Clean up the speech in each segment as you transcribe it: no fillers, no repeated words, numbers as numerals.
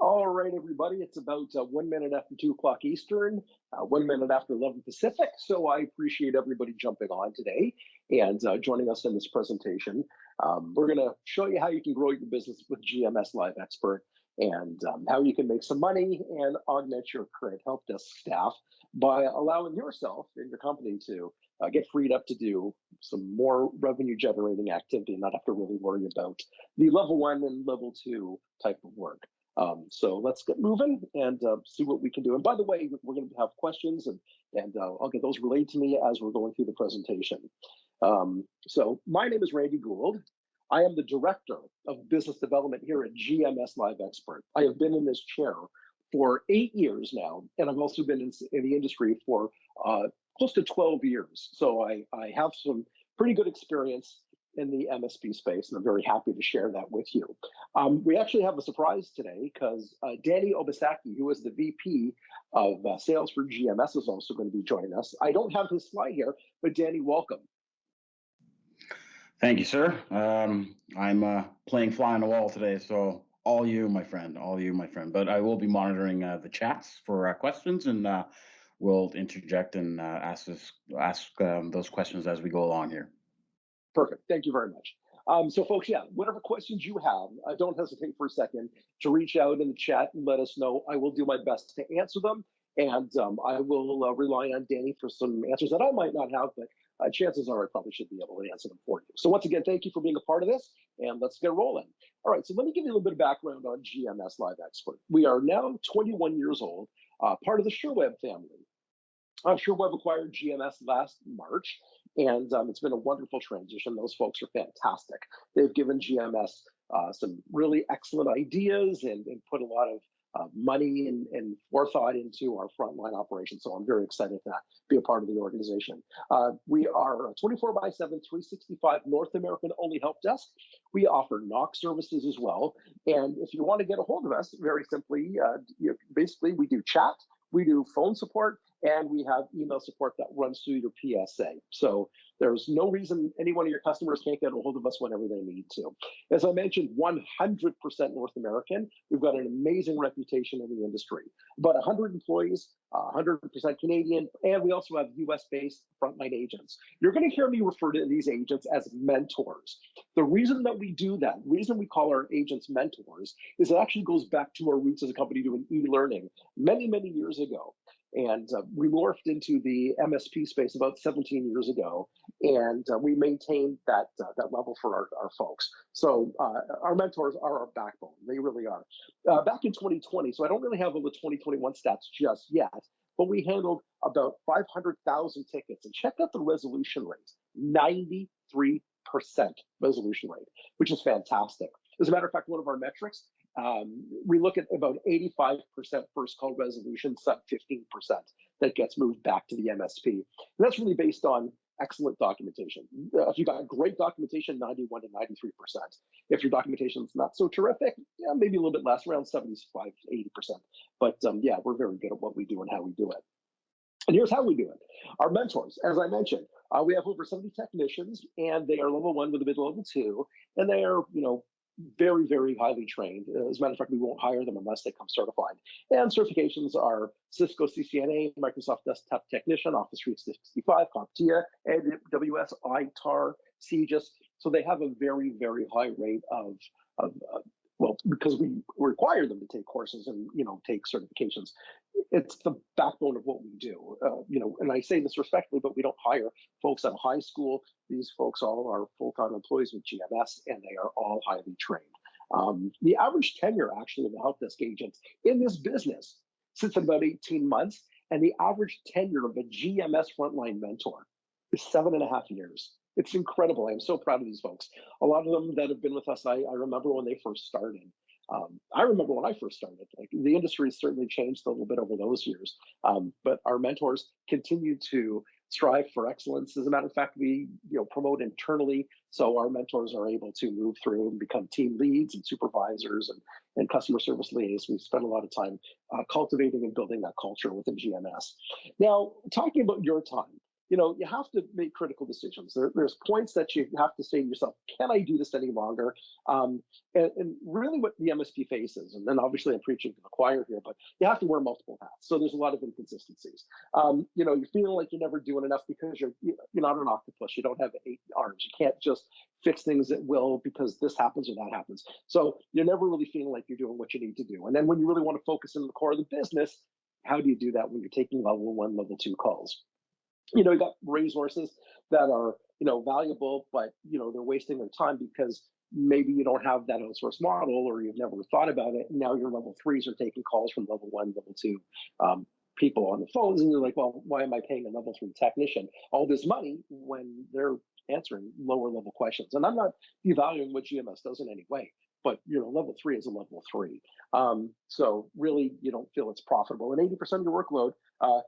All right, everybody. It's about 1 minute after 2 o'clock Eastern, 1 minute after 11 Pacific. So I appreciate everybody jumping on today and joining us in this presentation. We're going to show you how you can grow your business with GMS Live Expert and how you can make some money and augment your current help desk staff by allowing yourself and your company to get freed up to do some more revenue generating activity and not have to really worry about the level 1 and level 2 type of work. So let's get moving and see what we can do. And by the way, we're going to have questions and I'll get those relayed to me as we're going through the presentation. So my name is Randy Gould. I am the Director of Business Development here at GMS Live Expert. I have been in this chair for 8 years now, and I've also been in the industry for close to 12 years. So I have some pretty good experience in the MSP space, and I'm very happy to share that with you. We actually have a surprise today because Danny Obasaki, who is the VP of Sales for GMS, is also going to be joining us. I don't have his slide here, but Danny, welcome. Thank you, sir. I'm playing fly on the wall today, so all you, my friend, all you, my friend. But I will be monitoring the chats for questions, and we'll interject and ask those questions as we go along here. Perfect. Thank you very much. So folks, yeah, whatever questions you have, don't hesitate for a second to reach out in the chat and let us know. I will do my best to answer them, and I will rely on Danny for some answers that I might not have, but chances are I probably should be able to answer them for you. So once again, thank you for being a part of this, and let's get rolling. All right, so let me give you a little bit of background on GMS Live Expert. We are now 21 years old, part of the Sherweb family. Sherweb acquired GMS last March, and it's been a wonderful transition. Those folks are fantastic. They've given GMS some really excellent ideas and put a lot of money and forethought into our frontline operations. So I'm very excited to be a part of the organization. We are 24/7, 365 North American only help desk. We offer knock services as well. And if you want to get a hold of us, very simply, basically we do chat, we do phone support, and we have email support that runs through your PSA. So there's no reason any one of your customers can't get a hold of us whenever they need to. As I mentioned, 100% North American. We've got an amazing reputation in the industry. About 100 employees, 100% Canadian, and we also have US-based frontline agents. You're going to hear me refer to these agents as mentors. The reason that we do that, the reason we call our agents mentors, is it actually goes back to our roots as a company doing e-learning many, many years ago. And we morphed into the MSP space about 17 years ago, and we maintained that level for our folks. So our mentors are our backbone. They really are. Back in 2020, so I don't really have all the 2021 stats just yet, but we handled about 500,000 tickets, and check out the resolution rate, 93% resolution rate, which is fantastic. As a matter of fact, one of our metrics, we look at about 85% first call resolution, sub 15% that gets moved back to the MSP. And that's really based on excellent documentation. If you got great documentation, 91 to 93%. If your documentation is not so terrific, yeah, maybe a little bit less, around 75 to 80%. But yeah, we're very good at what we do and how we do it. And here's how we do it. Our mentors, as I mentioned, we have over 70 technicians, and they are level 1 with a mid-level 2, and they are, very, very highly trained. As a matter of fact, we won't hire them unless they come certified. And certifications are Cisco CCNA, Microsoft Desktop Technician, Office 365, CompTIA, AWS, ITAR, CGIS. So they have a very, very high rate of well, because we require them to take courses and take certifications. It's the backbone of what we do. And I say this respectfully, but we don't hire folks out of high school. These folks all are full-time employees with GMS, and they are all highly trained. The average tenure actually of the help desk agents in this business sits at about 18 months, and the average tenure of a GMS frontline mentor is 7.5 years. It's incredible. I'm so proud of these folks. A lot of them that have been with us, I remember when they first started. I remember when I first started. Like, the industry has certainly changed a little bit over those years, but our mentors continue to strive for excellence. As a matter of fact, we promote internally, so our mentors are able to move through and become team leads and supervisors and customer service leads. We spend a lot of time cultivating and building that culture within GMS. Now, talking about your time, you have to make critical decisions. There's points that you have to say to yourself, can I do this any longer? And really what the MSP faces, and then obviously I'm preaching to the choir here, but you have to wear multiple hats. So there's a lot of inconsistencies. You feel like you're never doing enough because you're not an octopus. You don't have 8 arms. You can't just fix things at will because this happens or that happens. So you're never really feeling like you're doing what you need to do. And then when you really want to focus in the core of the business, how do you do that when you're taking level 1, level 2 calls? You got resources that are, valuable, but, they're wasting their time because maybe you don't have that outsource model or you've never thought about it. And now your level 3s are taking calls from level 1, level 2 people on the phones. And you're like, well, why am I paying a level 3 technician all this money when they're answering lower level questions? And I'm not devaluing what GMS does in any way, but level 3 is a level 3. So really, you don't feel it's profitable. And 80% of your workload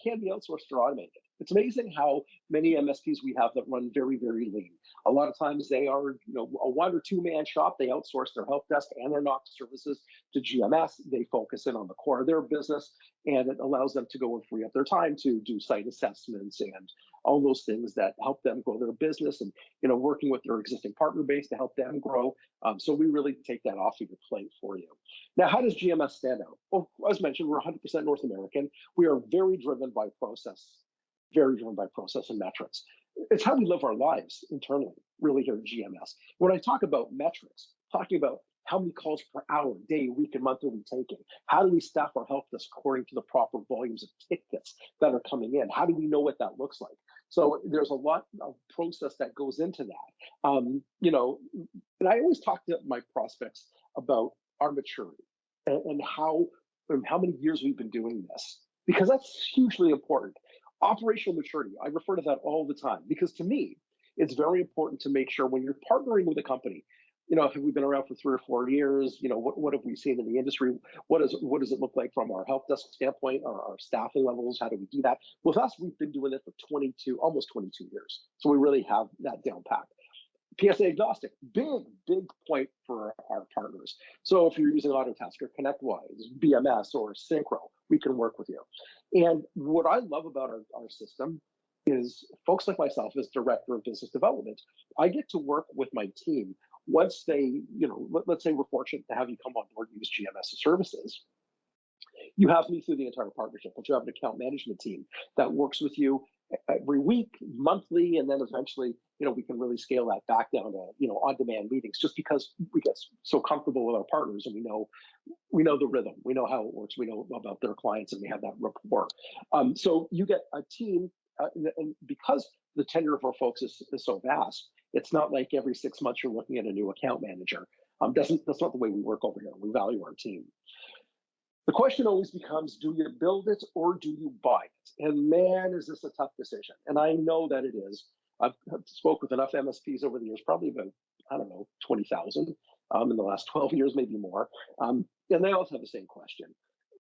can be outsourced or automated. It's amazing how many MSPs we have that run very, very lean. A lot of times they are, a 1 or 2 man shop. They outsource their help desk and their NOC services to GMS. They focus in on the core of their business, and it allows them to go and free up their time to do site assessments and all those things that help them grow their business, and working with their existing partner base to help them grow. So we really take that off of your plate for you. Now, how does GMS stand out? Well, as mentioned, we're 100% North American. We are very driven by process and metrics. It's how we live our lives internally, really, here at GMS. When I talk about metrics, talking about how many calls per hour, day, week, and month are we taking? How do we staff our help desk according to the proper volumes of tickets that are coming in? How do we know what that looks like? So there's a lot of process that goes into that. And I always talk to my prospects about our maturity and how many years we've been doing this, because that's hugely important. Operational maturity, I refer to that all the time, because to me, it's very important to make sure when you're partnering with a company, have we been around for 3 or 4 years? What have we seen in the industry? What does it look like from our help desk standpoint, our staffing levels? How do we do that? With us, we've been doing it for almost 22 years. So we really have that down pat. PSA agnostic, big point for our partners. So if you're using Autotask or ConnectWise, BMS or Synchro, we can work with you. And what I love about our system is folks like myself as director of business development, I get to work with my team once they, let's say we're fortunate to have you come on board and use GMS services. You have me through the entire partnership, but you have an account management team that works with you every week, monthly, and then eventually, we can really scale that back down to, on-demand meetings, just because we get so comfortable with our partners and we know the rhythm, we know how it works, we know about their clients, and we have that rapport. So you get a team, and because the tenure of our folks is so vast, it's not like every 6 months you're looking at a new account manager. That's not the way we work over here. We value our team. The question always becomes, do you build it or do you buy it? And man, is this a tough decision. And I know that it is. I've spoke with enough MSPs over the years, probably about, 20,000 in the last 12 years, maybe more. And they all have the same question.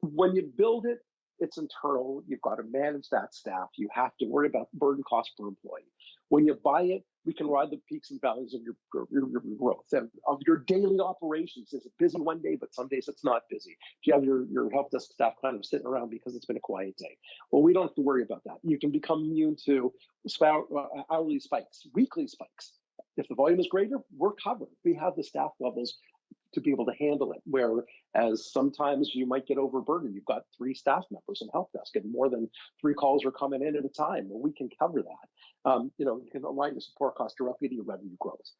When you build it, it's internal. You've got to manage that staff. You have to worry about burden cost per employee. When you buy it, we can ride the peaks and valleys of your growth and of your daily operations. Is it busy one day, but some days it's not busy? Do you have your help desk staff kind of sitting around because it's been a quiet day? Well, we don't have to worry about that. You can become immune to hourly spikes, weekly spikes. If the volume is greater, we're covered. We have the staff levels to be able to handle it. Whereas sometimes you might get overburdened. You've got 3 staff members in help desk and more than 3 calls are coming in at a time. Well, we can cover that. You can align your support cost directly to your revenue growth.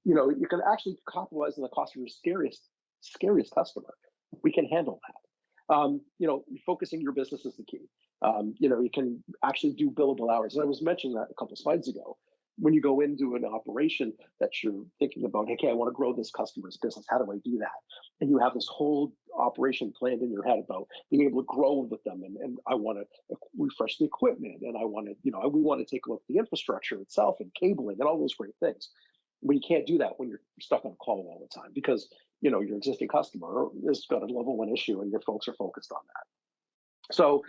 You can actually capitalize on the cost of your scariest customer. We can handle that. Focusing your business is the key. You can actually do billable hours. And I was mentioning that a couple slides ago. When you go into an operation that you're thinking about, okay, I want to grow this customer's business. How do I do that? And you have this whole operation planned in your head about being able to grow with them. And I want to refresh the equipment. And I want to, we want to take a look at the infrastructure itself and cabling and all those great things. But you can't do that when you're stuck on a call all the time because, your existing customer has got a level 1 issue and your folks are focused on that. So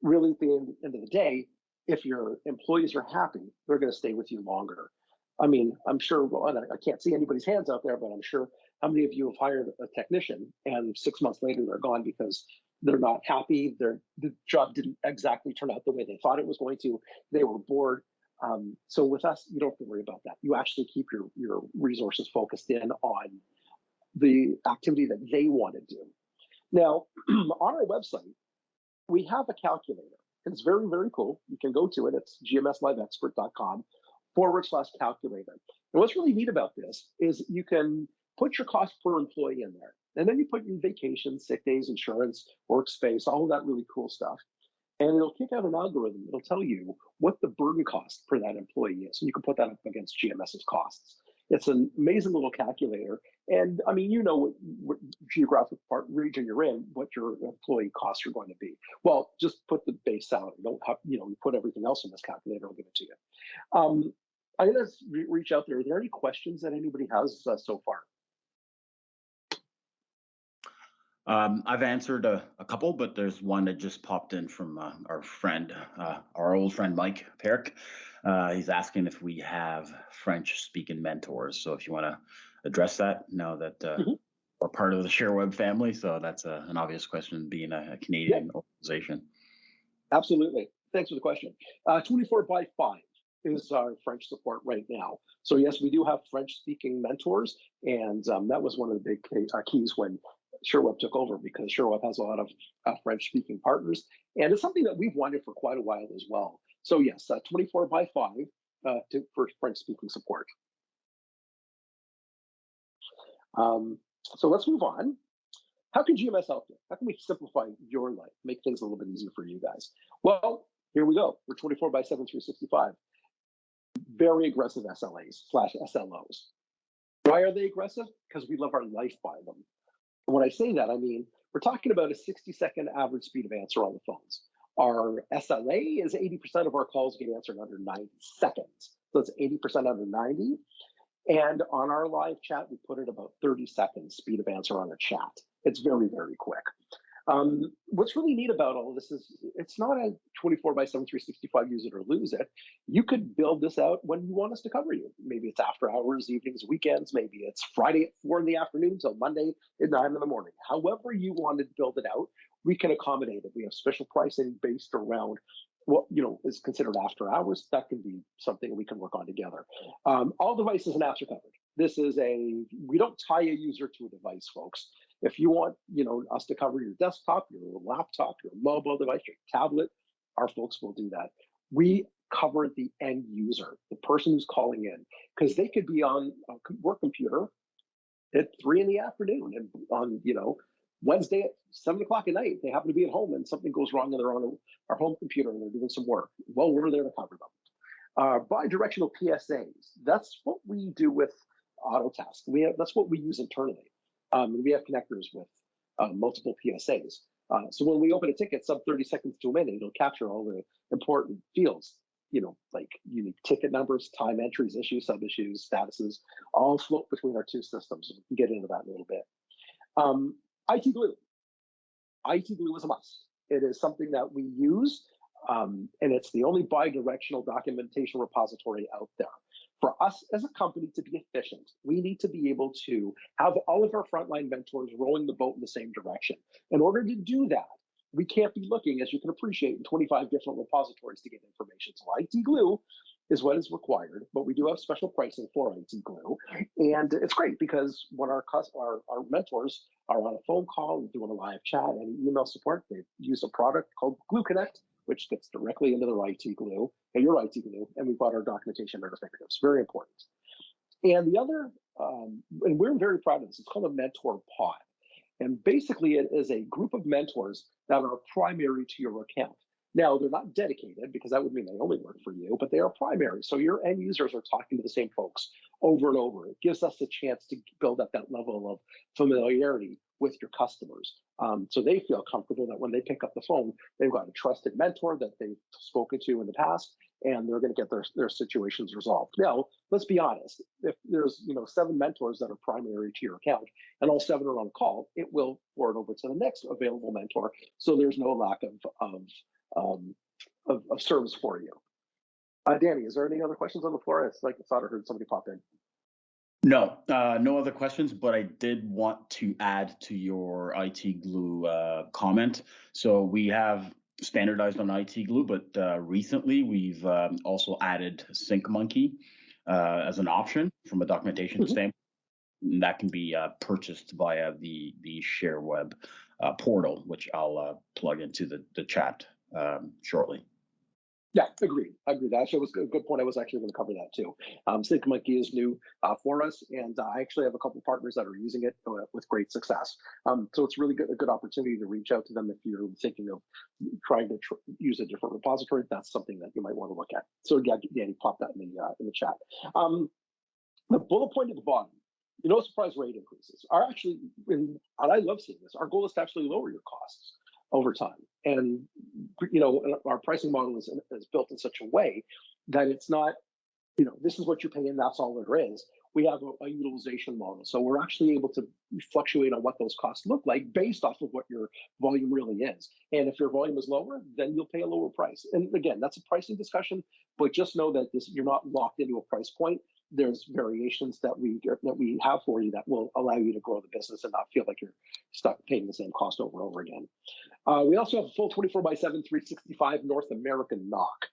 really at the end of the day, if your employees are happy, they're going to stay with you longer. I mean, I'm sure, well, I can't see anybody's hands out there, but I'm sure how many of you have hired a technician and 6 months later they're gone because they're not happy. The job didn't exactly turn out the way they thought it was going to. They were bored. So with us, you don't have to worry about that. You actually keep your resources focused in on the activity that they want to do. Now, on our website, we have a calculator. It's very, very cool. You can go to it. It's gmslivexpert.com/calculator. And what's really neat about this is you can put your cost per employee in there. And then you put your vacation, sick days, insurance, workspace, all of that really cool stuff. And it'll kick out an algorithm. It'll tell you what the burden cost per that employee is. And you can put that up against GMS's costs. It's an amazing little calculator. And I mean, you know what geographic region you're in, what your employee costs are going to be. Well, just put the base salary. Don't have, put everything else in this calculator. I'll give it to you. I'm going to reach out there. Are there any questions that anybody has so far? I've answered a couple, but there's one that just popped in from our friend, our old friend Mike Perrick. He's asking if we have French-speaking mentors. So if you want to address that, now that we're part of the Sherweb family, so that's an obvious question, being a Canadian organization. Absolutely. Thanks for the question. 24/5 is our French support right now. So yes, we do have French-speaking mentors, and that was one of the big keys when Sherweb took over, because Sherweb has a lot of French-speaking partners, and it's something that we've wanted for quite a while as well. So yes, 24/5 for French-speaking support. So let's move on. How can GMS help you? How can we simplify your life, make things a little bit easier for you guys? Well, here we go. We're 24/7, 365. Very aggressive SLAs/SLOs. Why are they aggressive? Because we live our life by them. And when I say that, I mean, we're talking about a 60-second average speed of answer on the phones. Our SLA is 80% of our calls get answered under 90 seconds. So it's 80% under 90. And on our live chat, we put it about 30 seconds speed of answer on the chat. It's very, very quick. What's really neat about all of this is it's not a 24/7, 365 use it or lose it. You could build this out when you want us to cover you. Maybe it's after hours, evenings, weekends. Maybe it's Friday at 4 in the afternoon till Monday at 9 in the morning. However you want to build it out, we can accommodate it. We have special pricing based around what is considered after hours. That can be something we can work on together. All devices and apps are covered. We don't tie a user to a device, folks. If you want, us to cover your desktop, your laptop, your mobile device, your tablet, our folks will do that. We cover the end user, the person who's calling in, because they could be on a work computer at 3 in the afternoon, and on Wednesday at 7 o'clock at night, they happen to be at home and something goes wrong and they're on our home computer and they're doing some work. Well, we're there to cover them. Bi-directional PSAs. That's what we do with Autotask. That's what we use internally. We have connectors with multiple PSAs. So when we open a ticket, sub 30 seconds to a minute, it'll capture all the important fields, like unique ticket numbers, time entries, issues, sub-issues, statuses, all float between our two systems. We can get into that in a little bit. IT Glue. IT Glue is a must. It is something that we use, and it's the only bi-directional documentation repository out there. For us as a company to be efficient, we need to be able to have all of our frontline mentors rowing the boat in the same direction. In order to do that, we can't be looking, as you can appreciate, in 25 different repositories to get information. So IT Glue is what is required, but we do have special pricing for IT Glue. And it's great because when our mentors are on a phone call, doing a live chat and email support, they use a product called Glue Connect, which gets directly into their IT Glue, and your IT Glue, and we've got our documentation at our fingertips. Very important. And the other, and we're very proud of this, it's called a mentor pod. And basically it is a group of mentors that are primary to your account. Now, they're not dedicated because that would mean they only work for you, but they are primary. So your end users are talking to the same folks over and over. It gives us a chance to build up that level of familiarity with your customers. So they feel comfortable that when they pick up the phone, they've got a trusted mentor that they've spoken to in the past, and they're going to get their situations resolved. Now, let's be honest. If there's 7 mentors that are primary to your account, and all 7 are on call, it will forward over to the next available mentor. So there's no lack of service for you. Danny, is there any other questions on the floor? I thought I heard somebody pop in. No, no other questions, but I did want to add to your IT glue comment. So we have standardized on IT glue, but recently we've also added SyncMonkey as an option from a documentation Mhm. standpoint. And that can be purchased via the Sherweb portal, which I'll plug into the chat shortly. Yeah, agreed. Agreed. That actually was a good point. I was actually going to cover that too. SyncMonkey is new for us, and I actually have a couple partners that are using it with great success. So it's really good, a good opportunity to reach out to them if you're thinking of trying to use a different repository. That's something that you might want to look at. So yeah, Danny, pop that in the chat. The bullet point at the bottom. No surprise rate increases are actually, and I love seeing this. Our goal is to actually lower your costs over time, and our pricing model is built in such a way that it's not, this is what you're paying, that's all there is. We have a utilization model, so we're actually able to fluctuate on what those costs look like based off of what your volume really is. And if your volume is lower, then you'll pay a lower price. And again, that's a pricing discussion, but just know that you're not locked into a price point. There's variations that we have for you that will allow you to grow the business and not feel like you're stuck paying the same cost over and over again. We also have a full 24/7, 365 North American knock.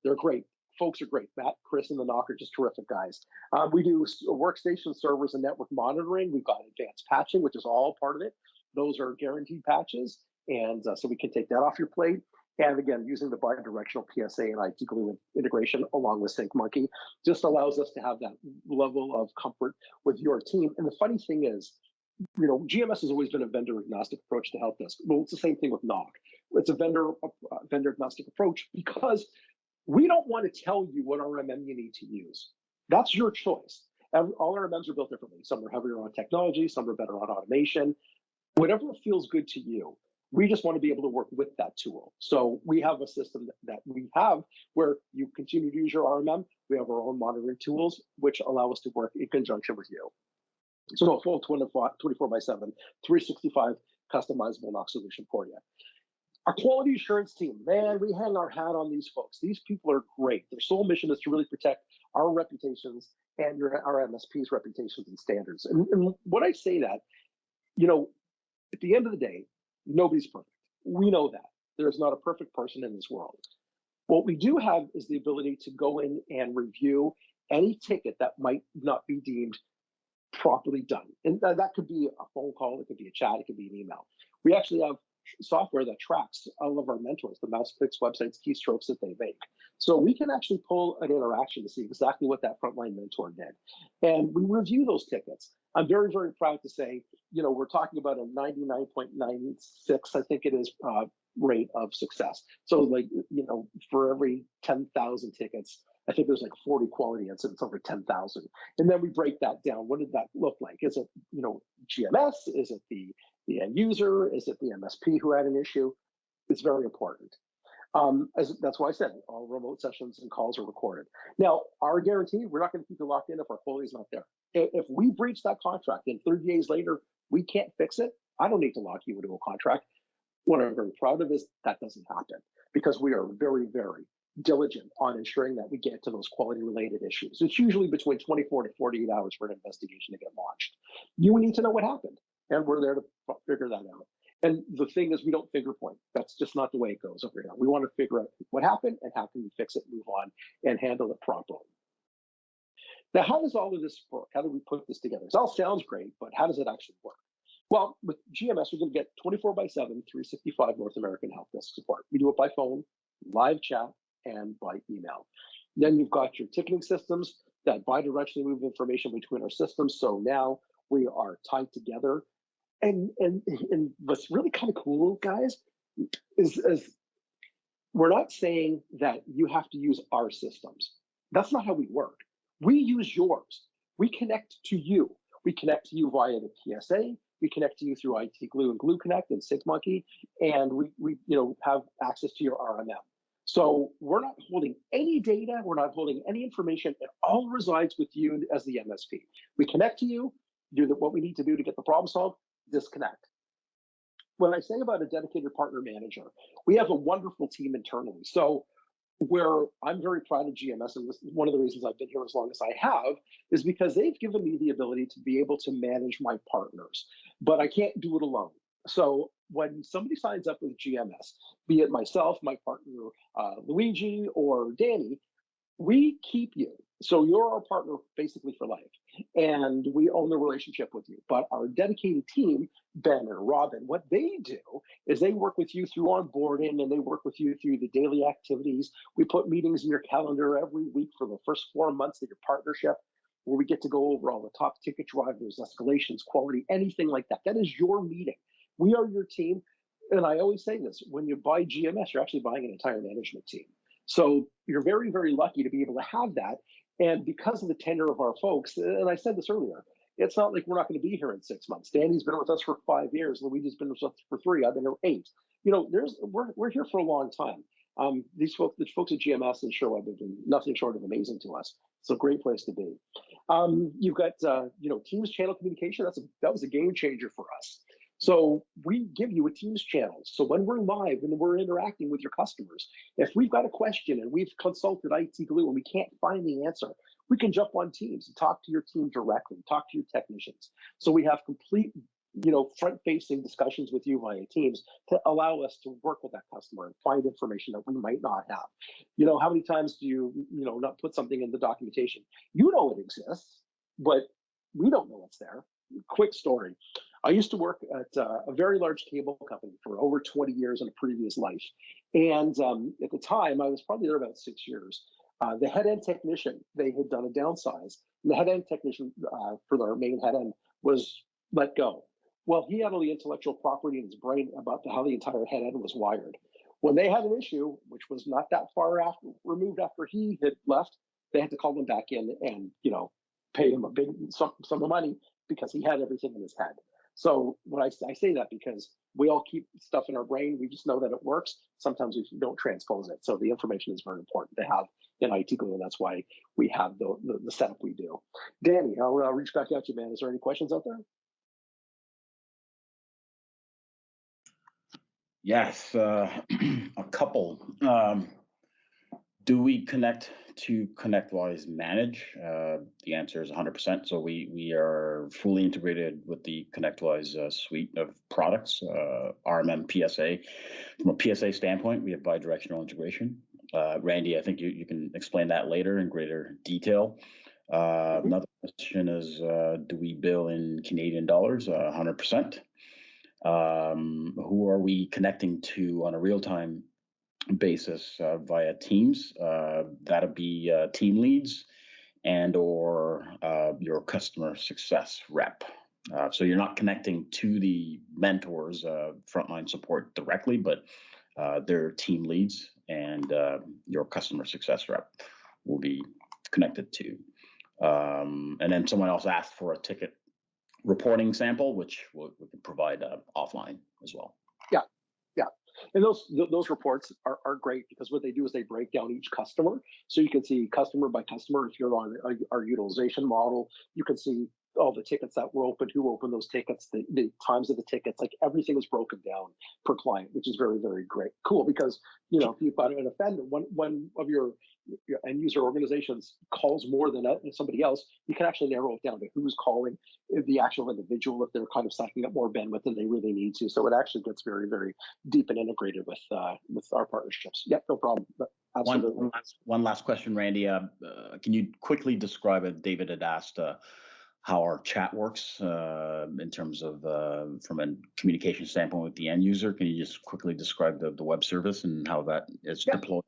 They're great. Folks are great. Matt, Chris, and the knock are just terrific guys. We do workstation servers and network monitoring. We've got advanced patching, which is all part of it. Those are guaranteed patches, and so we can take that off your plate. And again, using the bi-directional PSA and IT glue integration along with SyncMonkey just allows us to have that level of comfort with your team. And the funny thing is, GMS has always been a vendor agnostic approach to Helpdesk. Well, it's the same thing with knock. It's a vendor agnostic approach because we don't want to tell you what RMM you need to use. That's your choice. All RMMs are built differently. Some are heavier on technology, some are better on automation. Whatever feels good to you. We just want to be able to work with that tool. So we have a system that we have where you continue to use your RMM. We have our own monitoring tools, which allow us to work in conjunction with you. So no, full 24/7, 365 customizable knock solution for you. Our quality assurance team, man, we hang our hat on these folks. These people are great. Their sole mission is to really protect our reputations and our MSPs' reputations and standards. And when I say that, you know, at the end of the day, nobody's perfect. We know that. There's not a perfect person in this world. What we do have is the ability to go in and review any ticket that might not be deemed properly done. And that could be a phone call, it could be a chat, it could be an email. We actually have software that tracks all of our mentors, the mouse clicks, websites, keystrokes that they make. So we can actually pull an interaction to see exactly what that frontline mentor did. And we review those tickets. I'm very, very proud to say, we're talking about a 99.96, I think it is, rate of success. So like, for every 10,000 tickets, I think there's like 40 quality incidents over 10,000. And then we break that down. What did that look like? Is it, GMS? Is it the end user? Is it the MSP who had an issue? It's very important. That's why I said all remote sessions and calls are recorded. Now, our guarantee, we're not going to keep you locked in if our quality is not there. If we breach that contract and 30 days later, we can't fix it, I don't need to lock you into a contract. What I'm very proud of is that doesn't happen because we are very, very diligent on ensuring that we get to those quality related issues. It's usually between 24 to 48 hours for an investigation to get launched. You need to know what happened, and we're there to figure that out. And the thing is, we don't finger point. That's just not the way it goes over here. We want to figure out what happened and how can we fix it, move on, and handle it properly. Now, how does all of this work? How do we put this together? It all sounds great, but how does it actually work? Well, with GMS, we're going to get 24/7, 365 North American Helpdesk support. We do it by phone, live chat, and by email. Then you've got your ticketing systems that bi-directionally move information between our systems. So now we are tied together. And what's really kind of cool, guys, is we're not saying that you have to use our systems. That's not how we work. We use yours. We connect to you. We connect to you via the PSA. We connect to you through IT Glue and Glue Connect and SyncMonkey, and we have access to your RMM. So we're not holding any data. We're not holding any information. It all resides with you as the MSP. We connect to you, do what we need to do to get the problem solved, disconnect. When I say about a dedicated partner manager, we have a wonderful team internally. So where I'm very proud of GMS, and this is one of the reasons I've been here as long as I have, is because they've given me the ability to be able to manage my partners, but I can't do it alone. So when somebody signs up with GMS, be it myself, my partner Luigi, or Danny, we keep you. So you're our partner basically for life, and we own the relationship with you. But our dedicated team, Ben and Robin, what they do is they work with you through onboarding, and they work with you through the daily activities. We put meetings in your calendar every week for the first 4 months of your partnership, where we get to go over all the top ticket drivers, escalations, quality, anything like that. That is your meeting. We are your team. And I always say this, when you buy GMS, you're actually buying an entire management team. So you're very, very lucky to be able to have that. And because of the tenure of our folks, and I said this earlier, it's not like we're not going to be here in 6 months. Danny's been with us for 5 years. Luigi's been with us for 3. I've been here 8. We're here for a long time. The folks at GMS and Sherweb have been nothing short of amazing to us. It's a great place to be. You've got Teams channel communication. That was a game changer for us. So we give you a Teams channel. So when we're live and we're interacting with your customers, if we've got a question and we've consulted IT Glue and we can't find the answer, we can jump on Teams and talk to your team directly, talk to your technicians. So we have complete, front-facing discussions with you via Teams to allow us to work with that customer and find information that we might not have. How many times do you, not put something in the documentation? You know it exists, but we don't know it's there. Quick story. I used to work at a very large cable company for over 20 years in a previous life. And at the time, I was probably there about 6 years. The head end technician, they had done a downsize. And the head end technician for their main head end was let go. Well, he had all the intellectual property in his brain about how the entire head end was wired. When they had an issue, which was not that far removed after he had left, they had to call him back in and pay him a big sum of money because he had everything in his head. So when I say that because we all keep stuff in our brain, we just know that it works. Sometimes we don't transpose it. So the information is very important to have in IT Glue, and that's why we have the setup we do. Danny, I'll reach back out to you, man. Is there any questions out there? Yes, a couple. Do we connect to ConnectWise Manage? The answer is 100%. So we are fully integrated with the ConnectWise suite of products, RMM, PSA. From a PSA standpoint, we have bidirectional integration. Randy, I think you can explain that later in greater detail. Another question is, do we bill in Canadian dollars? 100%. Who are we connecting to on a real-time basis via Teams? That'll be team leads and or your customer success rep. So you're not connecting to the mentors, frontline support directly, but their team leads and your customer success rep will be connected to. And then someone else asked for a ticket reporting sample, which we can provide offline as well. Yeah. And those reports are great because what they do is they break down each customer. So you can see customer by customer. If you're on our utilization model, you can see all the tickets that were opened, who opened those tickets, the times of the tickets, like everything is broken down per client, which is very, very great. Cool, because if you've got an offender, one of your end user organizations calls more than somebody else, you can actually narrow it down to who's calling the actual individual if they're kind of sucking up more bandwidth than they really need to. So it actually gets very, very deep and integrated with our partnerships. Yep, no problem. Absolutely. One last question, Randy. Can you quickly describe it? David had asked how our chat works in terms of from a communication standpoint with the end user. Can you just quickly describe the web service and how that is deployed?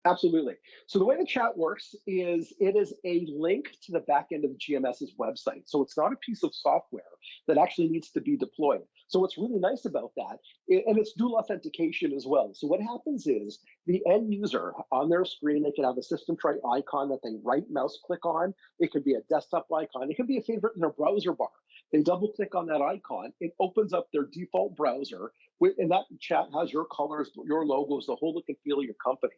Absolutely. So the way the chat works is it is a link to the back end of GMS's website. So it's not a piece of software that actually needs to be deployed. So what's really nice about that, and it's dual authentication as well. So what happens is the end user on their screen, they can have a system tray icon that they right mouse click on. It could be a desktop icon. It could be a favorite in their browser bar. They double click on that icon, it opens up their default browser, and that chat has your colors, your logos, the whole look and feel of your company.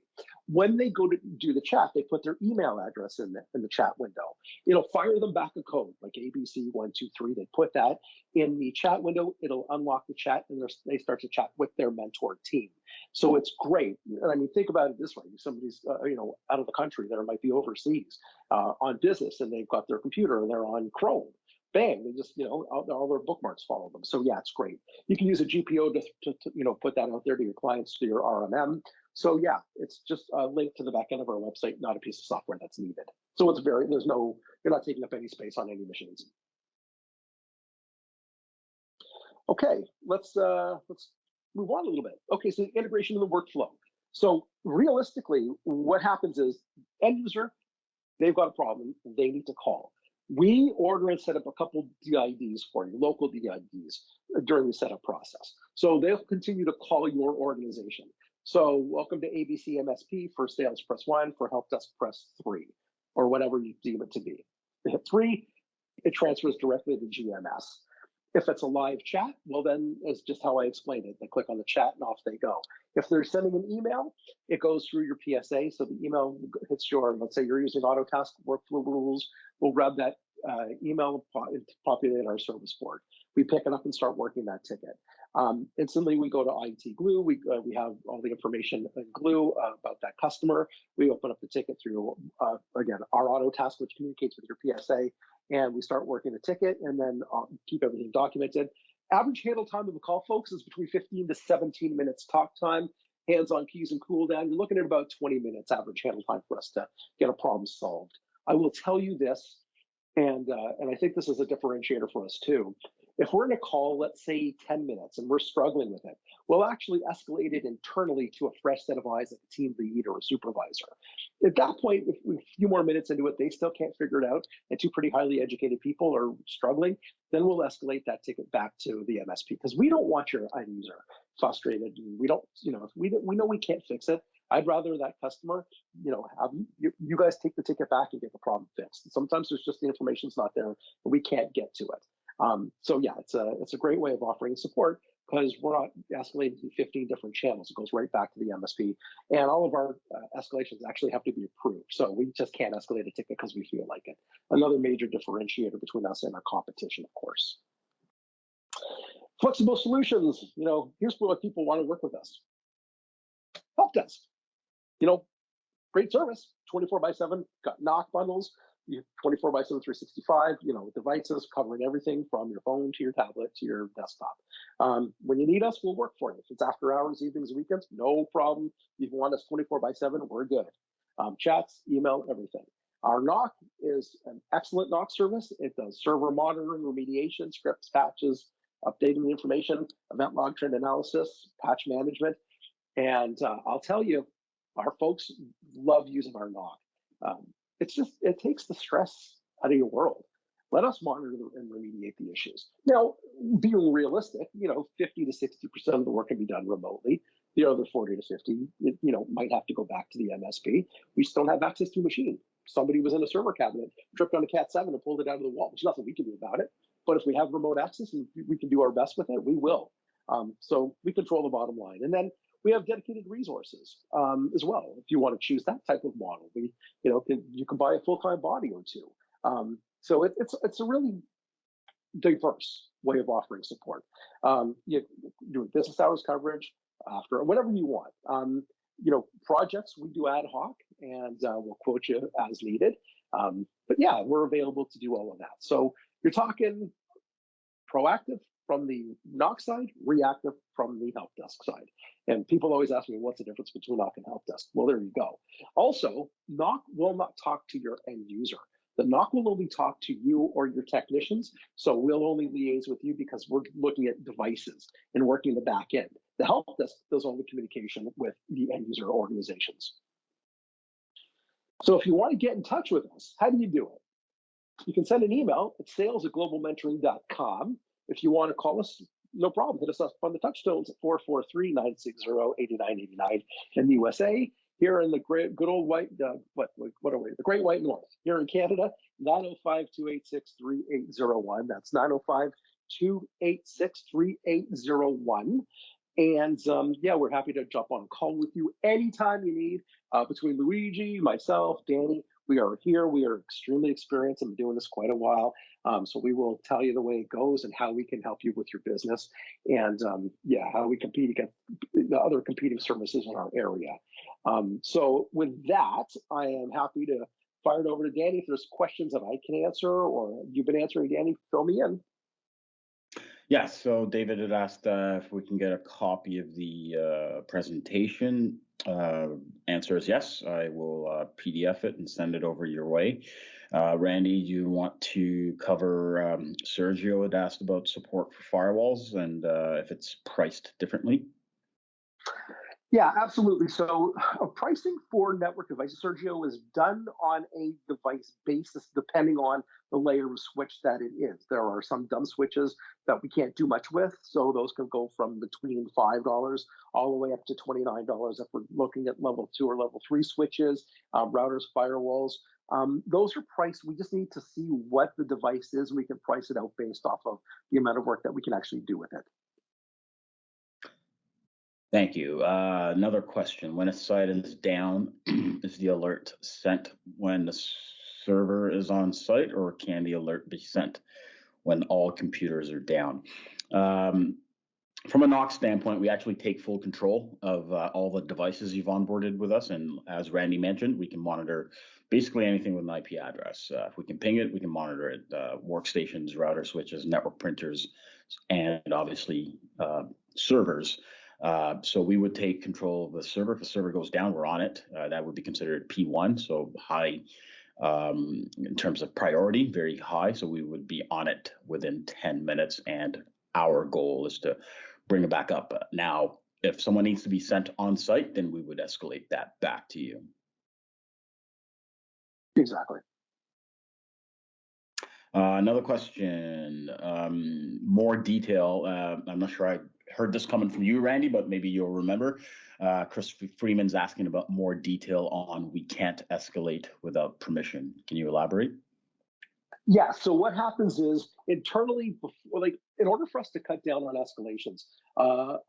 When they go to do the chat, they put their email address in the chat window. It'll fire them back a code like ABC123. They put that in the chat window. It'll unlock the chat, and they start to chat with their mentor team. So it's great. And I mean, think about it this way: somebody's out of the country, that might be overseas on business, and they've got their computer and they're on Chrome. Bang! They just all their bookmarks follow them. So yeah, it's great. You can use a GPO to put that out there to your clients, to your RMM. So yeah, it's just a link to the back end of our website, not a piece of software that's needed. So you're not taking up any space on any machines. Okay, let's move on a little bit. Okay, so the integration of the workflow. So realistically, what happens is end user, they've got a problem, they need to call. We order and set up a couple DIDs for you, local DIDs, during the setup process. So they'll continue to call your organization. So welcome to ABC MSP. For sales, press 1. For help desk, press 3, or whatever you deem it to be. They hit 3, it transfers directly to GMS. If it's a live chat, well, then it's just how I explained it. They click on the chat and off they go. If they're sending an email, it goes through your PSA. So the email hits let's say you're using Autotask workflow rules, we'll grab that email and populate in our service board. We pick it up and start working that ticket. Instantly, we go to IT Glue. We have all the information in Glue about that customer. We open up the ticket through, again, our Autotask, which communicates with your PSA, and we start working the ticket and then keep everything documented. Average handle time of the call, folks, is between 15 to 17 minutes talk time. Hands on keys and cool down. You're looking at about 20 minutes average handle time for us to get a problem solved. I will tell you this, and I think this is a differentiator for us too. If we're in a call, let's say 10 minutes, and we're struggling with it, we'll actually escalate it internally to a fresh set of eyes, like a team lead or a supervisor. At that point, if a few more minutes into it, they still can't figure it out, and two pretty highly educated people are struggling, then we'll escalate that ticket back to the MSP, because we don't want your end user frustrated. We don't, if we know we can't fix it, I'd rather that customer, have you guys take the ticket back and get the problem fixed. And sometimes there's just the information's not there and we can't get to it. So yeah, it's a great way of offering support, because we're not escalating through 15 different channels. It goes right back to the MSP, and all of our escalations actually have to be approved. So we just can't escalate a ticket because we feel like it. Another major differentiator between us and our competition, of course. Flexible solutions. Here's what people want to work with us. Helpdesk. Great service, 24/7, got knock bundles, 24/7, 365, devices covering everything from your phone to your tablet to your desktop. When you need us, we'll work for you. If it's after hours, evenings, weekends, no problem. If you want us 24/7, we're good. Chats, email, everything. Our knock is an excellent knock service. It does server monitoring, remediation, scripts, patches, updating the information, event log trend analysis, patch management. And I'll tell you, our folks love using our knock. It takes the stress out of your world. Let us monitor and remediate the issues. Now, being realistic, 50 to 60% of the work can be done remotely. The other 40 to 50, might have to go back to the MSP. We just don't have access to a machine. Somebody was in a server cabinet, tripped on a Cat 7 and pulled it out of the wall. There's nothing we can do about it. But if we have remote access and we can do our best with it, we will. So we control the bottom line. And then we have dedicated resources as well. If you want to choose that type of model, you can buy a full-time body or two. So it's a really diverse way of offering support. You do business hours coverage after whatever you want. Projects we do ad hoc, and we'll quote you as needed. But yeah, we're available to do all of that. So you're talking proactive from the knock side, reactive from the help desk side. And people always ask me, what's the difference between knock and help desk? Well, there you go. Also, knock will not talk to your end user. The knock will only talk to you or your technicians. So we'll only liaise with you because we're looking at devices and working the back end. The help desk does all the communication with the end user organizations. So if you want to get in touch with us, how do you do it? You can send an email at sales@globalmentoring.com. If you want to call us, no problem. Hit us up on the touchstones at 443-960-8989 in the USA. here in the great, good old white, what are we? The Great White North here in Canada. 905-286-3801. That's 905-286-3801. And yeah, we're happy to jump on a call with you anytime you need. Between Luigi, myself, Danny, we are here. We are extremely experienced and been doing this quite a while. So we will tell you the way it goes and how we can help you with your business, and yeah, how we compete against the other competing services in our area. So with that, I am happy to fire it over to Danny. If there's questions that I can answer or you've been answering, Danny, fill me in. Yes, so David had asked if we can get a copy of the presentation. Answer is yes. I will PDF it and send it over your way. Randy, you want to cover Sergio had asked about support for firewalls and if it's priced differently? Yeah, absolutely. So pricing for network devices, Sergio, is done on a device basis depending on the layer of switch that it is. There are some dumb switches that we can't do much with, so those can go from between $5 all the way up to $29 if we're looking at level 2 or level 3 switches, routers, firewalls. Those are priced. We just need to see what the device is. We can price it out based off of the amount of work that we can actually do with it. Thank you. Another question. When a site is down, is the alert sent when the server is on site, or can the alert be sent when all computers are down? From a NOC standpoint, we actually take full control of all the devices you've onboarded with us. And as Randy mentioned, we can monitor basically anything with an IP address. If we can ping it, we can monitor it. Workstations, router switches, network printers, and obviously servers. So we would take control of the server. If the server goes down, we're on it. That would be considered P1, so high in terms of priority, very high. So we would be on it within 10 minutes, and our goal is to bring it back up. Now, if someone needs to be sent on site, then we would escalate that back to you. Exactly. Another question, more detail. I'm not sure I heard this coming from you, Randy, but maybe you'll remember. Chris Freeman's asking about more detail on we can't escalate without permission. Can you elaborate? Yeah, so what happens is internally, before, like, in order for us to cut down on escalations,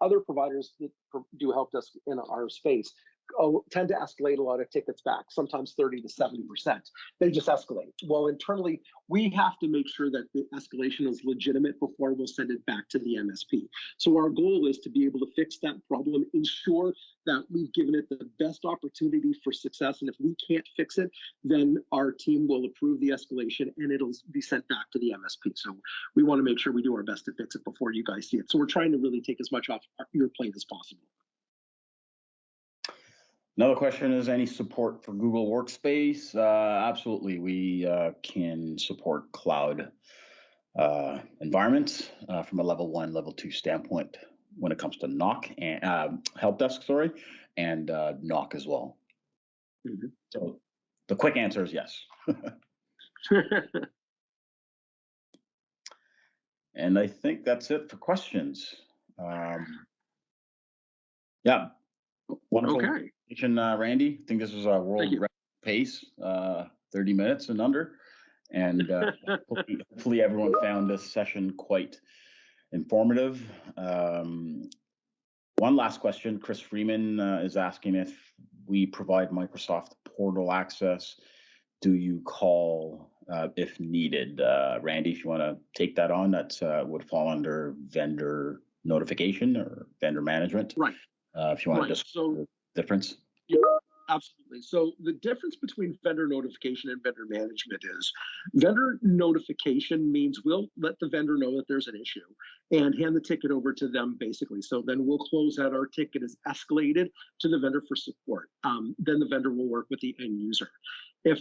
other providers that do help us in our space tend to escalate a lot of tickets back, sometimes 30 to 70%. They just escalate. Well, internally, we have to make sure that the escalation is legitimate before we'll send it back to the MSP. So our goal is to be able to fix that problem, ensure that we've given it the best opportunity for success. And if we can't fix it, then our team will approve the escalation and it'll be sent back to the MSP. So we want to make sure we do our best to fix it before you guys see it. So we're trying to really take as much off your plate as possible. Another question is any support for Google Workspace? Absolutely. We can support cloud environments from a level 1, level 2 standpoint when it comes to NOC and Helpdesk, sorry, and NOC as well. Mm-hmm. So the quick answer is yes. And I think that's it for questions. Yeah. Wonderful. Okay. Randy, I think this was a world record pace, 30 minutes and under. And hopefully everyone found this session quite informative. One last question. Chris Freeman is asking if we provide Microsoft portal access, do you call if needed? Randy, if you want to take that on, that would fall under vendor notification or vendor management. Right. If you want to just the difference. Yeah, absolutely. So the difference between vendor notification and vendor management is vendor notification means we'll let the vendor know that there's an issue and hand the ticket over to them, basically. So then we'll close out our ticket is escalated to the vendor for support. Then the vendor will work with the end user. If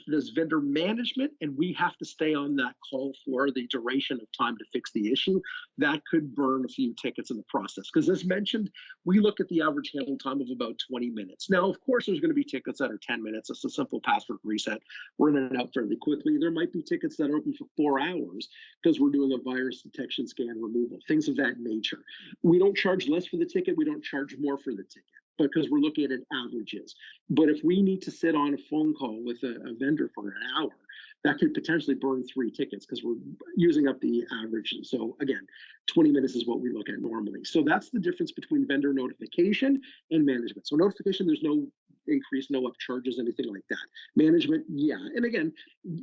there's vendor management and we have to stay on that call for the duration of time to fix the issue, that could burn a few tickets in the process. Because as mentioned, we look at the average handle time of about 20 minutes. Now, of course, there's going to be tickets that are 10 minutes. It's a simple password reset. We're in and out fairly quickly. There might be tickets that are open for 4 hours because we're doing a virus detection, scan, removal, things of that nature. We don't charge less for the ticket. We don't charge more for the ticket. because we're looking at averages. But if we need to sit on a phone call with a vendor for an hour, that could potentially burn 3 tickets because we're using up the average. So again, 20 minutes is what we look at normally. So that's the difference between vendor notification and management. So notification, there's no increase, no upcharges, anything like that. Management, yeah. And again,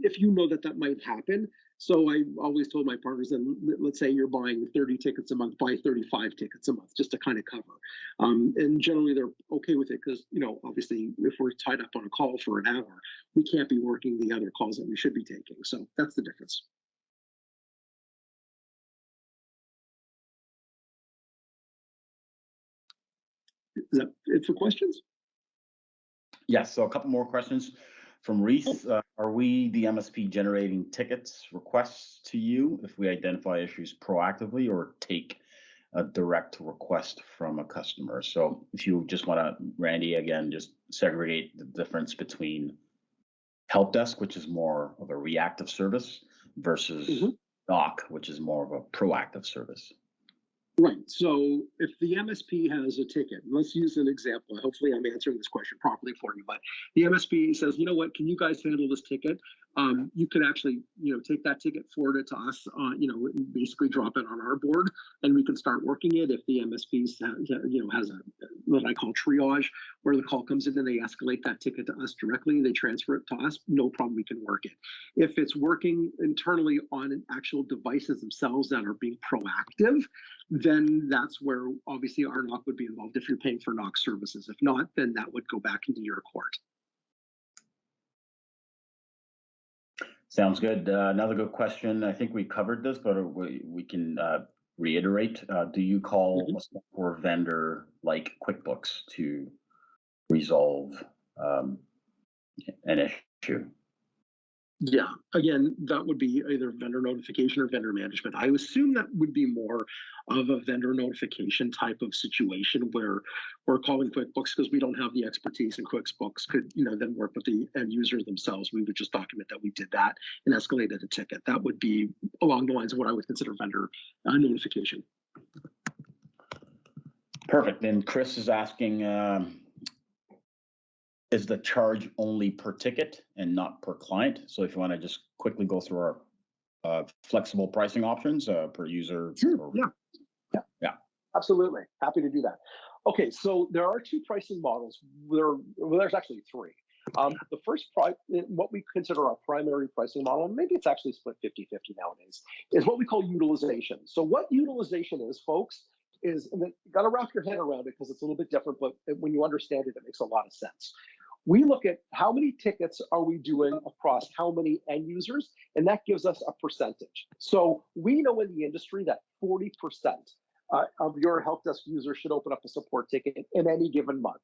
if you know that that might happen, so I always told my partners that let's say you're buying 30 tickets a month, buy 35 tickets a month just to kind of cover. And generally they're okay with it because, obviously if we're tied up on a call for an hour, we can't be working the other calls that we should be taking. So that's the difference. Is that it for questions? Yes, so a couple more questions from Reese. Are we, the MSP, generating tickets requests to you if we identify issues proactively or take a direct request from a customer? So if you just want to, Randy, again, just segregate the difference between Helpdesk, which is more of a reactive service, versus NOC, which is more of a proactive service. Right. So if the MSP has a ticket, let's use an example. Hopefully I'm answering this question properly for you, but the MSP says, you know what, can you guys handle this ticket? You could actually, take that ticket, forward it to us, basically drop it on our board, and we can start working it. If the MSP, has a what I call triage, where the call comes in and they escalate that ticket to us directly, they transfer it to us, no problem, we can work it. If it's working internally on actual devices themselves that are being proactive, then that's where obviously our NOC would be involved if you're paying for NOC services. If not, then that would go back into your court. Sounds good. Another good question. I think we covered this, but we can reiterate. Do you call a software vendor like QuickBooks to resolve an issue? Yeah, again, that would be either vendor notification or vendor management. I assume that would be more of a vendor notification type of situation where we're calling QuickBooks because we don't have the expertise, and QuickBooks could, then work with the end user themselves. We would just document that we did that and escalated a ticket. That would be along the lines of what I would consider vendor notification. Perfect. And Chris is asking, is the charge only per ticket and not per client? So if you want to just quickly go through our flexible pricing options per user. Sure. Yeah. Absolutely. Happy to do that. Okay, so there are 2 pricing models. There's actually 3. The first, what we consider our primary pricing model, maybe it's actually split 50-50 nowadays, is what we call utilization. So what utilization is, folks, is, and you got to wrap your head around it because it's a little bit different, but when you understand it, it makes a lot of sense. We look at how many tickets are we doing across how many end users, and that gives us a percentage. So we know in the industry that 40% of your Helpdesk users should open up a support ticket in any given month.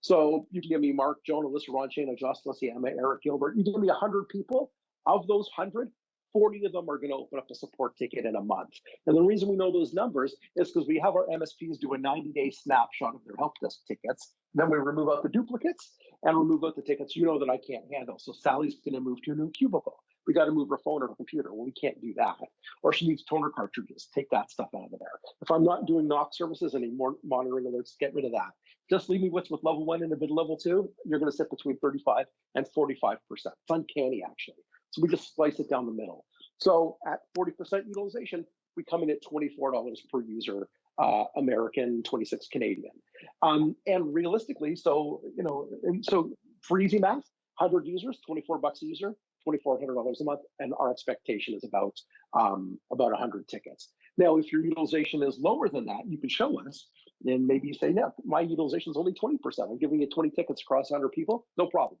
So you can give me Mark, Joan, Alyssa, Ron, Shane, Jocelyn, Emma, Eric, Gilbert. You give me 100 people. Of those 100, 40 of them are going to open up a support ticket in a month. And the reason we know those numbers is because we have our MSPs do a 90-day snapshot of their Helpdesk tickets. Then we remove out the duplicates and remove out the tickets that I can't handle. So Sally's going to move to a new cubicle. We got to move her phone or her computer. Well, we can't do that. Or she needs toner cartridges. Take that stuff out of there. If I'm not doing NOC services anymore, monitoring alerts, get rid of that. Just leave me with level 1 and a bit level 2. You're going to sit between 35 and 45%. It's uncanny, actually. So we just slice it down the middle. So at 40% utilization, we come in at $24 per user, American, 26 Canadian. And realistically, so for easy math, 100 users, $24 a user, $2,400 a month, and our expectation is about 100 tickets. Now, if your utilization is lower than that, you can show us, and maybe you say, no, my utilization is only 20%. I'm giving you 20 tickets across 100 people. No problem.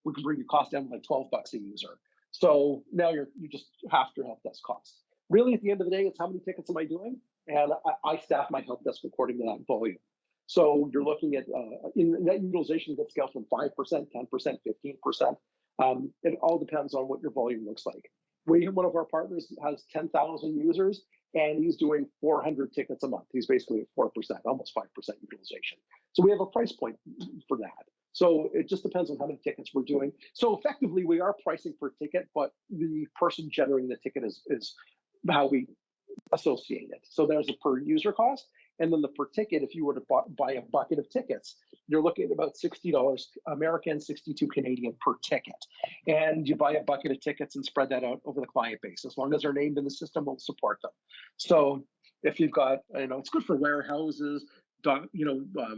We can bring your cost down to like $12 a user. So now you just have to Helpdesk costs. Really, at the end of the day, it's how many tickets am I doing? And I staff my Helpdesk according to that volume. So you're looking at net utilization gets scaled from 5%, 10%, 15%. It all depends on what your volume looks like. One of our partners has 10,000 users, and he's doing 400 tickets a month. He's basically at 4%, almost 5% utilization. So we have a price point for that. So it just depends on how many tickets we're doing. So effectively, we are pricing per ticket, but the person generating the ticket is how we associate it. So there's a per user cost, And then the per ticket, if you were to buy a bucket of tickets, you're looking at about $60 American, 62 Canadian per ticket. And you buy a bucket of tickets and spread that out over the client base. As long as they're named in the system, we'll support them. So if you've got, it's good for warehouses,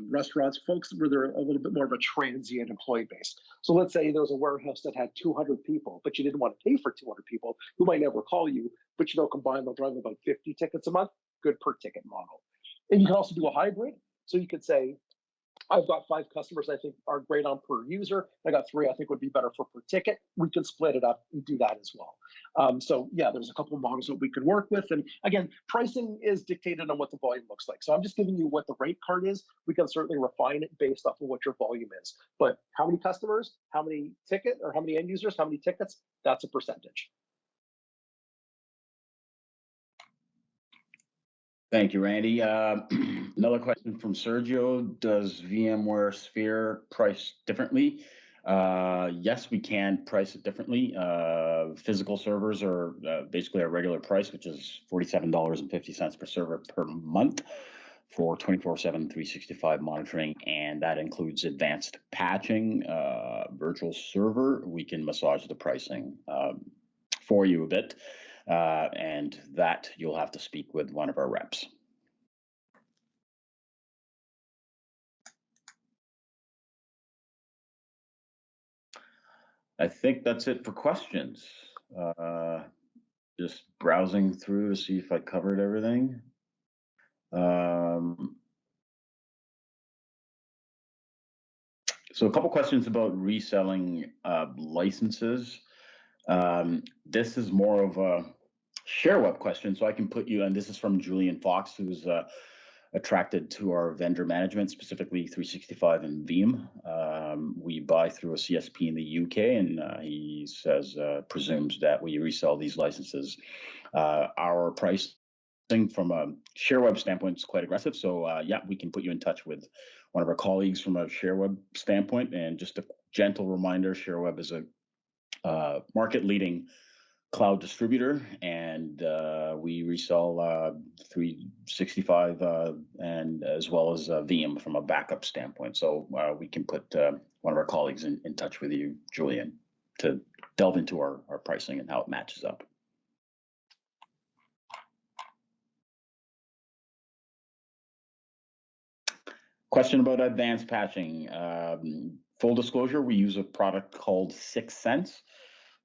restaurants, folks where they're a little bit more of a transient employee base. So let's say there was a warehouse that had 200 people, but you didn't want to pay for 200 people who might never call you, but combined, they'll drive about 50 tickets a month, good per ticket model. And you can also do a hybrid. So you could say, I've got 5 customers I think are great on per user. I got 3 I think would be better for per ticket. We can split it up and do that as well. So yeah, there's a couple of models that we can work with. And again, pricing is dictated on what the volume looks like. So I'm just giving you what the rate card is. We can certainly refine it based off of what your volume is. But how many customers, how many or how many end users, how many tickets, that's a percentage. Thank you, Randy. Another question from Sergio. Does VMware Sphere price differently? Yes, we can price it differently. Physical servers are basically a regular price, which is $47.50 per server per month for 24/7, 365 monitoring, and that includes advanced patching, virtual server. We can massage the pricing for you a bit. And that you'll have to speak with one of our reps. I think that's it for questions. Just browsing through to see if I covered everything. So a couple questions about reselling licenses. This is more of a Sherweb question, so I can put you, and this is from Julian Fox, who's attracted to our vendor management, specifically 365 and Veeam. We buy through a CSP in the UK, and he says, presumes that we resell these licenses. Our pricing from a Sherweb standpoint is quite aggressive, so yeah, we can put you in touch with one of our colleagues from a Sherweb standpoint. And just a gentle reminder, Sherweb is a market-leading cloud distributor, and we resell 365 and as well as Veeam from a backup standpoint. So we can put one of our colleagues in touch with you, Julian, to delve into our pricing and how it matches up. Question about advanced patching. Full disclosure, we use a product called 6 Sense.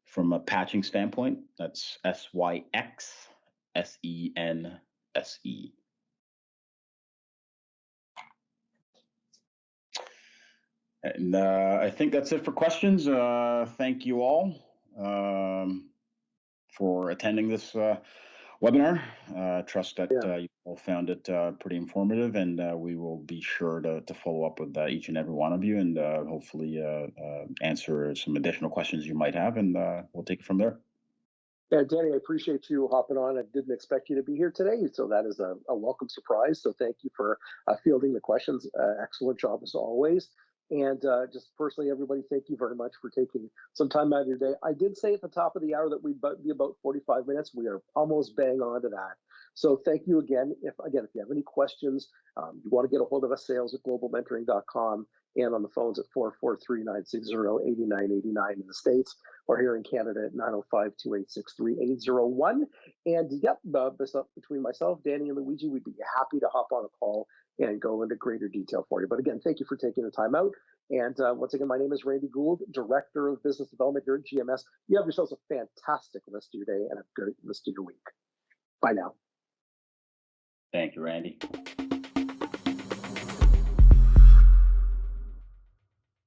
From a patching standpoint, that's SYXSENSE. And I think that's it for questions. Thank you all for attending this webinar. Trust that you all found it pretty informative, and we will be sure to follow up with each and every one of you, and hopefully answer some additional questions you might have, and we'll take it from there. Yeah, Danny, I appreciate you hopping on. I didn't expect you to be here today, so that is a welcome surprise. So thank you for fielding the questions. Excellent job as always. And just personally, everybody, thank you very much for taking some time out of your day. I did say at the top of the hour that we'd be about 45 minutes. We are almost bang on to that. So thank you again. If you have any questions, you want to get a hold of us, sales@globalmentoring.com, and on the phones at 443-960-8989 in the States, or here in Canada at 905-286-3801. And yep, between myself, Danny, and Luigi, we'd be happy to hop on a call and go into greater detail for you. But again, thank you for taking the time out. And once again, my name is Randy Gould, Director of Business Development here at GMS. You have yourselves a fantastic rest of your day and a good rest of your week. Bye now. Thank you, Randy.